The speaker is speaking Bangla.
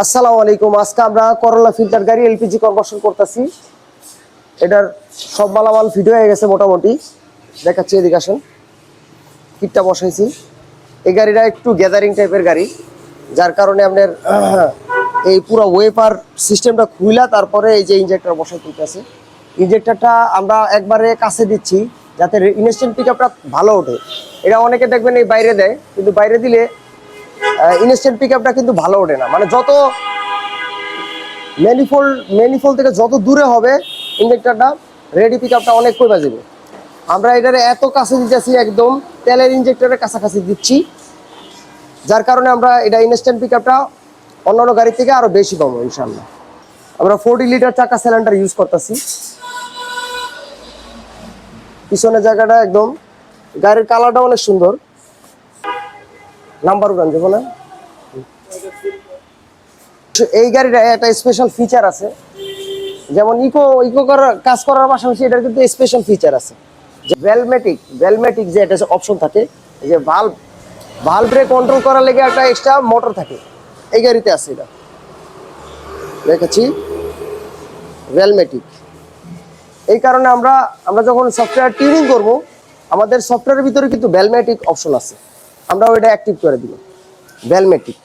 আসসালামু আলাইকুম। আজকে আমরা করলা ফিল্টার গাড়ি এলপিজি কনভার্সন করতেছি। এটার সব মালামাল ফিট হয়ে গেছে মোটামুটি, দেখাচ্ছি। এদিকে আসেন, কিটটা বসাইছি। এই গাড়িটা একটু গ্যাদারিং টাইপের গাড়ি, যার কারণে আপনার এই পুরো ওয়েপার সিস্টেমটা খুইলা তারপরে এই যে ইঞ্জেক্টর বসাই তুলতেছে। ইঞ্জেক্টরটা আমরা একবারে কাছে দিচ্ছি যাতে ইনস্ট্যান্ট পিক আপটা ভালো ওঠে। এটা অনেকে দেখবেন এই বাইরে দেয়, কিন্তু বাইরে দিলে ইনস্ট্যান্ট পিক আপটা কিন্তু ভালো ওঠে না। মানে যত ম্যানিফোল থেকে যত দূরে হবে ইঞ্জেক্টরটা, রেডি পিক আপটা অনেক কমে যাবে। আমরা এটার এত কাছে দিতেছি, একদম তেলের ইঞ্জেক্টরের কাছাকাছি দিচ্ছি, যার কারণে আমরা এটা ইনস্ট্যান্ট পিক আপটা অন্যান্য গাড়ি থেকে আরো বেশি পাবো ইনশাল্লাহ। আমরা 40 লিটার চাকা সিলিন্ডার ইউজ করতেছি। পিছনের জায়গাটা একদম, গাড়ির কালারটা অনেক সুন্দর। নাম্বার উঠান দেবো না। এই গাড়িটা একটা স্পেশাল ফিচার আছে, যেমন ইকো করার কাজ করার পাশাপাশি এটার কিন্তু স্পেশাল ফিচার আছে, যে ভ্যালমেটিক যে একটা অপশন থাকে, এই যে ভালভে কন্ট্রোল করার লেগে একটা এক্সট্রা মোটর থাকে, এই গাড়িতে আছে। এটা দেখেছি ভ্যালমেটিক। এই কারণে আমরা যখন সফটওয়্যার টিউনিং করব, আমাদের সফটওয়্যারের ভিতরে কিন্তু ভ্যালমেটিক অপশন আছে, আমরা ওইটা অ্যাক্টিভ করে দিব। ভ্যালমেটিক